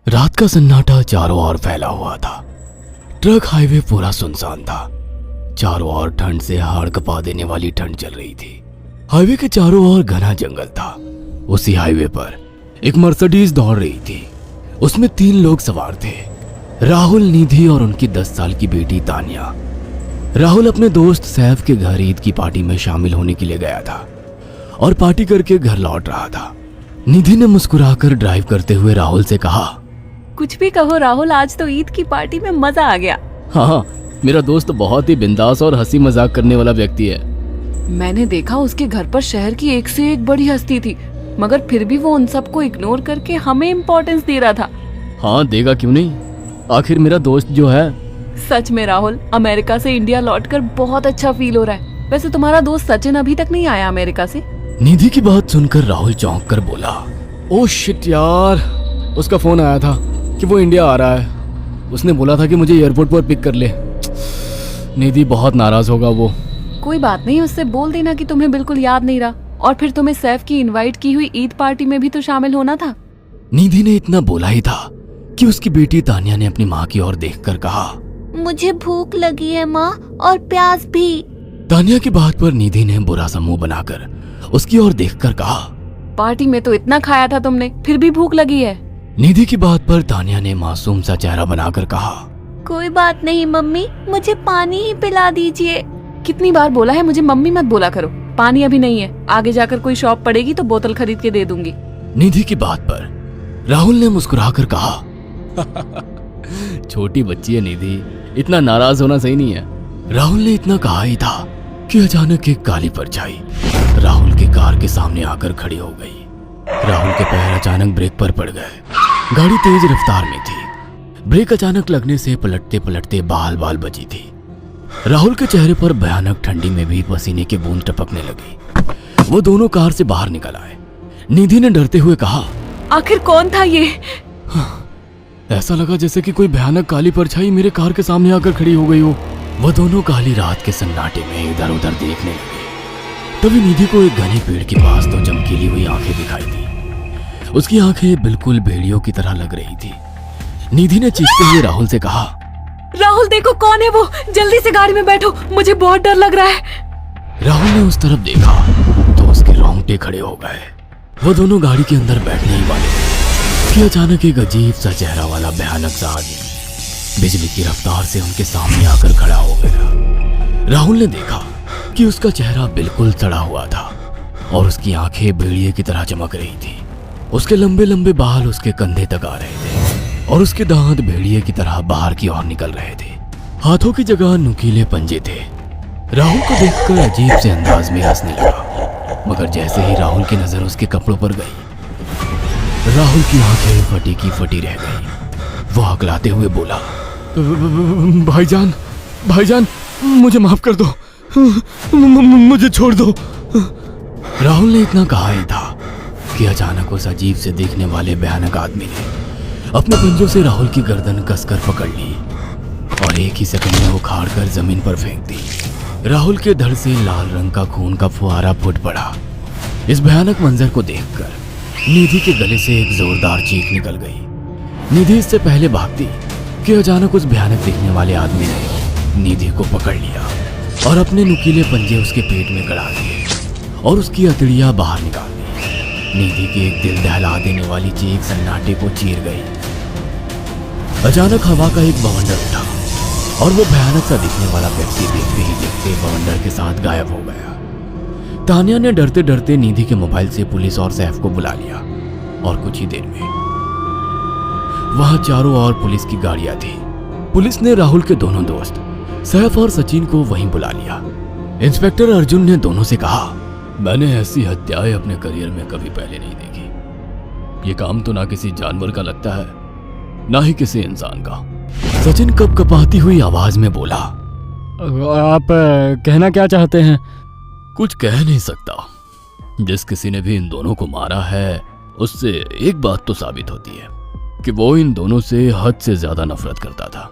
रात का सन्नाटा चारों ओर फैला हुआ था। ट्रक हाईवे पूरा सुनसान था। चारों ओर ठंड से हाड़ कपा देने वाली ठंड चल रही थी। हाईवे के चारों ओर घना जंगल था। उसी हाईवे पर एक मर्सिडीज दौड़ रही थी। उसमें 3 लोग सवार थे, राहुल, निधि और उनकी 10 साल की बेटी तानिया। राहुल अपने दोस्त सैफ के घर ईद की पार्टी में शामिल होने के लिए गया था और पार्टी करके घर लौट रहा था। निधि ने मुस्कुराकर ड्राइव करते हुए राहुल से कहा, कुछ भी कहो राहुल, आज तो ईद की पार्टी में मजा आ गया। हाँ, मेरा दोस्त बहुत ही बिंदास और हंसी मजाक करने वाला व्यक्ति है। मैंने देखा उसके घर पर शहर की एक से एक बड़ी हस्ती थी, मगर फिर भी वो उन सबको इग्नोर करके हमें इम्पोर्टेंस दे रहा था। हाँ, देगा क्यों नहीं, आखिर मेरा दोस्त जो है। सच में राहुल, अमेरिका से इंडिया लौटकर बहुत अच्छा फील हो रहा है। वैसे तुम्हारा दोस्त सचिन अभी तक नहीं आया अमेरिका से? निधि की बात सुनकर राहुल चौंक कर बोला, ओह शिट यार, उसका फोन आया था कि वो इंडिया आ रहा है। उसने बोला था कि मुझे एयरपोर्ट पर पिक कर ले। निधि बहुत नाराज होगा वो। कोई बात नहीं, उससे बोल देना कि तुम्हें बिल्कुल याद नहीं रहा और फिर तुम्हें सैफ की इनवाइट की हुई ईद पार्टी में भी तो शामिल होना था। निधि ने इतना बोला ही था कि उसकी बेटी तानिया ने अपनी माँ की ओर देखकर कहा, मुझे भूख लगी है माँ, और प्यास भी। तानिया की बात पर निधि ने बुरा सा मुंह बनाकर उसकी ओर देखकर कहा, पार्टी में तो इतना खाया था तुमने, फिर भी भूख लगी है। निधि की बात पर तानिया ने मासूम सा चेहरा बनाकर कहा, कोई बात नहीं मम्मी, मुझे पानी ही पिला दीजिए। कितनी बार बोला है मुझे मम्मी मत बोला करो। पानी अभी नहीं है, आगे जाकर कोई शॉप पड़ेगी तो बोतल खरीद के दे दूंगी। निधि की बात पर राहुल ने मुस्कुराकर कहा, छोटी बच्ची है निधि, इतना नाराज होना सही नहीं है। राहुल ने इतना कहा ही था कि अचानक एक काली परछाई राहुल की कार के सामने आकर खड़ी हो गई। राहुल के पैर अचानक ब्रेक पर पड़ गए। गाड़ी तेज रफ्तार में थी। ब्रेक अचानक लगने से पलटते पलटते बाल बाल बची थी। राहुल के चेहरे पर भयानक ठंडी में भी पसीने की बूंद टपकने लगी। वो दोनों कार से बाहर निकल आए। निधि ने डरते हुए कहा, आखिर कौन था ये? ऐसा लगा जैसे कि कोई भयानक काली परछाई मेरे कार के सामने आकर खड़ी हो गई हो। वह दोनों काली रात के सन्नाटे में इधर उधर देखने लगे। तभी निधि को एक घने पेड़ के पास 2 चमकीली हुई आंखें दिखाई दी। उसकी आंखें बिल्कुल भेड़ियों की तरह लग रही थी। निधि ने चीखते हुए राहुल से कहा, राहुल देखो कौन है वो, जल्दी से गाड़ी में बैठो, मुझे बहुत डर लग रहा है। राहुल ने उस तरफ देखा तो उसके रोंगटे खड़े हो गए। वो दोनों गाड़ी के अंदर बैठने ही वाले थे कि अचानक एक अजीब सा चेहरा वाला भयानक सा आदमी बिजली की रफ्तार से उनके सामने आकर खड़ा हो गया। राहुल ने देखा कि उसका चेहरा बिल्कुल सड़ा हुआ था और उसकी आंखें भेड़िए की तरह चमक रही थी। उसके लंबे लंबे बाल उसके कंधे तक आ रहे थे और उसके दांत भेड़िए की तरह बाहर की ओर निकल रहे थे। हाथों की जगह नुकीले पंजे थे। राहुल को देखकर अजीब से अंदाज में हंसने लगा, मगर जैसे ही राहुल की नजर उसके कपड़ों पर गई, राहुल की आंखें फटी की फटी रह गई। वो हकलाते हुए बोला, भाईजान, भाईजान, मुझे माफ कर दो, मुझे छोड़ दो। राहुल ने इतना कहा ही था कि अचानक उस अजीब से दिखने वाले भयानक आदमी ने अपने पंजों से राहुल की गर्दन कसकर पकड़ ली और एक ही सेकंड में उखाड़ कर जमीन पर फेंक दी। राहुल के धड़ से लाल रंग का खून का फुहारा फूट पड़ा। इस भयानक मंजर को देखकर निधि के गले से एक जोरदार चीख निकल गई। निधि इससे पहले भागती कि अचानक उस भयानक दिखने वाले आदमी ने निधि को पकड़ लिया और अपने नुकीले पंजे उसके पेट में गड़ा दिए और उसकी अतड़ियां बाहर निकाल दी। निधि की एक दिल दहला देने वाली चीख सन्नाटे को चीर गई। अचानक हवा का एक बवंडर उठा और वो भयानक सा दिखने वाला व्यक्ति देखते ही देखते बवंडर के साथ गायब हो गया। तानिया ने डरते डरते निधि के मोबाइल से पुलिस और सैफ को बुला लिया और कुछ ही देर में वहां चारों ओर पुलिस की गाड़ियां थी। पुलिस ने राहुल के दोनों दोस्त सैफ और सचिन को वहीं बुला लिया। इंस्पेक्टर अर्जुन ने दोनों से कहा, मैंने ऐसी हत्याएं अपने करियर में कभी पहले नहीं देखी। ये काम तो ना किसी जानवर का लगता है, ना ही किसी इंसान का। सचिन कपकपाती हुई आवाज में बोला, आप कहना क्या चाहते हैं? कुछ कह नहीं सकता। जिस किसी ने भी इन दोनों को मारा है उससे एक बात तो साबित होती है कि वो इन दोनों से हद से ज्यादा नफरत करता था।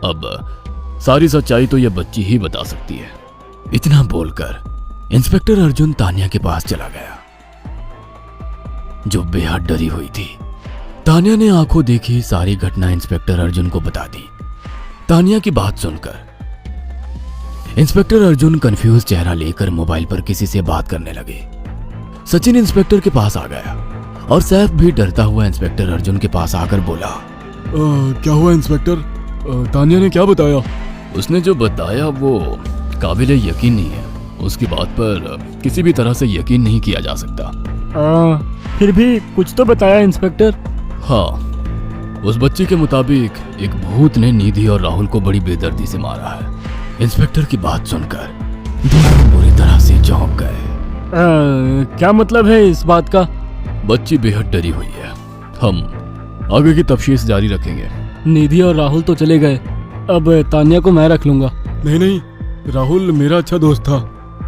अब सारी सच्चाई तो ये बच्ची ही बता सकती है। इतना बोलकर इंस्पेक्टर अर्जुन तानिया के पास चला गया, जो बेहद डरी हुई थी। तानिया ने आंखों देखी सारी घटना इंस्पेक्टर अर्जुन को बता दी। तानिया की बात सुनकर इंस्पेक्टर अर्जुन कंफ्यूज चेहरा लेकर मोबाइल पर किसी से बात करने लगे। सचिन इंस्पेक्टर के पास आ गया और सैफ भी डरता हुआ इंस्पेक्टर अर्जुन के पास आकर बोला, क्या हुआ इंस्पेक्टर? तानिया ने क्या बताया? उसने जो बताया वो काबिले यकीन नहीं है। उसकी बात पर किसी भी तरह से यकीन नहीं किया जा सकता। फिर भी कुछ तो बताया इंस्पेक्टर। हाँ, उस बच्ची के मुताबिक एक भूत ने निधि और राहुल को बड़ी बेदर्दी से मारा है। इंस्पेक्टर की बात सुनकर दोनों बुरी तरह से चौंक गए। क्या मतलब है इस बात का? बच्ची बेहद डरी हुई है। हम आगे की तफ्तीश जारी रखेंगे। निधि और राहुल तो चले गए, अब तानिया को मैं रख लूंगा। नहीं, राहुल मेरा अच्छा दोस्त था।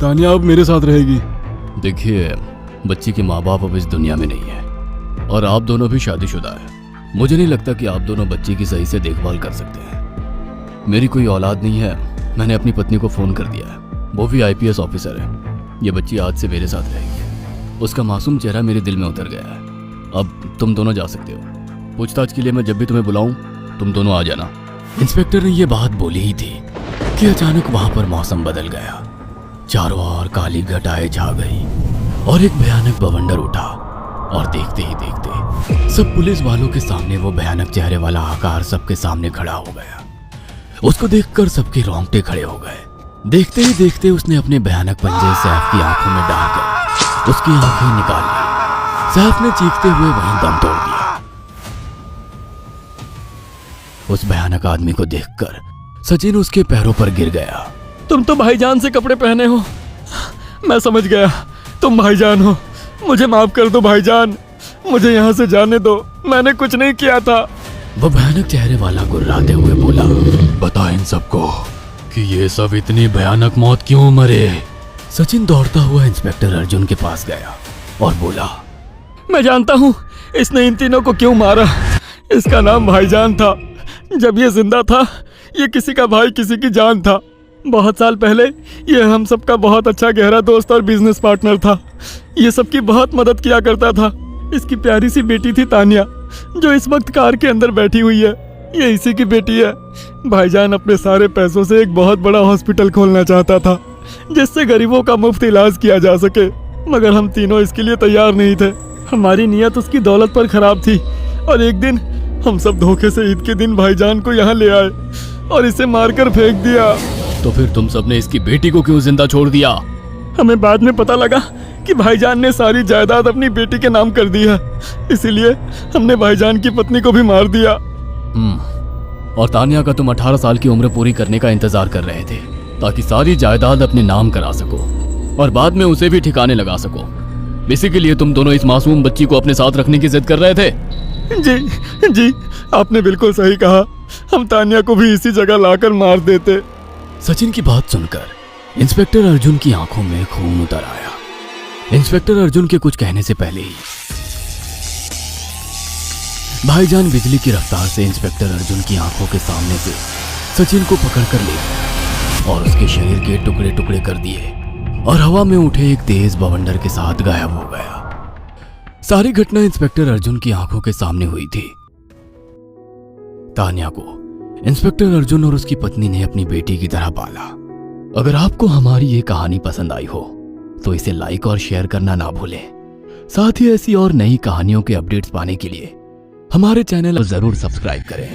तानिया अब मेरे साथ रहेगी। देखिए, बच्ची के माँ बाप अब इस दुनिया में नहीं है और आप दोनों भी शादीशुदा है। मुझे नहीं लगता कि आप दोनों बच्ची की सही से देखभाल कर सकते हैं। मेरी कोई औलाद नहीं है। मैंने अपनी पत्नी को फोन कर दिया है, वो भी IPS ऑफिसर है। ये बच्ची आज से मेरे साथ रहेगी। उसका मासूम चेहरा मेरे दिल में उतर गया है। अब तुम दोनों जा सकते हो। पूछताछ के लिए मैं जब भी तुम्हें बुलाऊं तुम दोनों आ जाना। इंस्पेक्टर ने ये बात बोली ही थी कि अचानक वहां पर मौसम बदल गया। चारों ओर काली घटाएं छा गई और एक भयानक बवंडर उठा और देखते ही देखते सब पुलिस वालों के सामने वो भयानक चेहरे वाला आकार सबके सामने खड़ा हो गया। उसको देखकर सबके रोंगटे खड़े हो गए। देखते ही देखते उसने अपने भयानक पंजे सैफ की आंखों में डालकर उसकी आंखें निकाल ली। सैफ ने चीखते हुए वहीं दम तोड़ दिया। उस भयानक आदमी को देखकर सचिन उसके पैरों पर गिर गया। तुम तो भाईजान से कपड़े पहने हो। मैं समझ गया, तुम भाईजान हो। मुझे माफ कर दो भाईजान, मुझे यहाँ से जाने दो। मैंने कुछ नहीं किया था। वो भयानक चेहरे वाला गुर्राते हुए बोला, बता इन सबको कि ये सब इतनी भयानक मौत क्यों मरे। सचिन दौड़ता हुआ इंस्पेक्टर अर्जुन के पास गया और बोला, मैं जानता हूँ इसने इन तीनों को क्यों मारा। इसका नाम भाईजान था। जब ये जिंदा था ये किसी का भाई किसी की जान था। बहुत साल पहले ये हम सबका बहुत अच्छा गहरा दोस्त और बिजनेस पार्टनर था। ये सबकी बहुत मदद किया करता था। इसकी प्यारी सी बेटी थी तानिया, जो इस वक्त कार के अंदर बैठी हुई है। ये इसी की बेटी है। भाईजान अपने सारे पैसों से एक बहुत बड़ा हॉस्पिटल खोलना चाहता था जिससे गरीबों का मुफ्त इलाज किया जा सके, मगर हम तीनों इसके लिए तैयार नहीं थे। हमारी नीयत उसकी दौलत पर खराब थी और एक दिन हम सब धोखे से ईद के दिन भाईजान को यहाँ ले आए और इसे मारकर फेंक दिया। तो फिर तुम सबने इसकी बेटी को क्यों जिंदा छोड़ दिया? हमें बाद में पता लगा कि भाईजान ने सारी जायदाद अपनी बेटी के नाम कर दी है, इसीलिए हमने भाईजान की पत्नी को भी मार दिया। और तानिया का तुम 18 साल की उम्र पूरी करने का इंतजार कर रहे थे ताकि सारी जायदाद अपने नाम करा सको और बाद में उसे भी ठिकाने लगा सको। इसी के लिए तुम दोनों इस मासूम बच्ची को अपने साथ रखने की जिद कर रहे थे। जी, आपने बिल्कुल सही कहा। हम तानिया को भी इसी जगह लाकर मार देते। सचिन की बात सुनकर इंस्पेक्टर अर्जुन की आंखों में खून उतर आया। इंस्पेक्टर अर्जुन के कुछ कहने से पहले ही भाईजान बिजली की रफ्तार से इंस्पेक्टर अर्जुन की आंखों के सामने से सचिन को पकड़कर ले गया और उसके शरीर के टुकड़े टुकड़े कर दिए और हवा में उठे एक तेज बवंडर के साथ गायब हो गया। सारी घटना इंस्पेक्टर अर्जुन की आंखों के सामने हुई थी। तानिया को इंस्पेक्टर अर्जुन और उसकी पत्नी ने अपनी बेटी की तरह पाला। अगर आपको हमारी ये कहानी पसंद आई हो तो इसे लाइक और शेयर करना ना भूलें। साथ ही ऐसी और नई कहानियों के अपडेट्स पाने के लिए हमारे चैनल को जरूर सब्सक्राइब करें।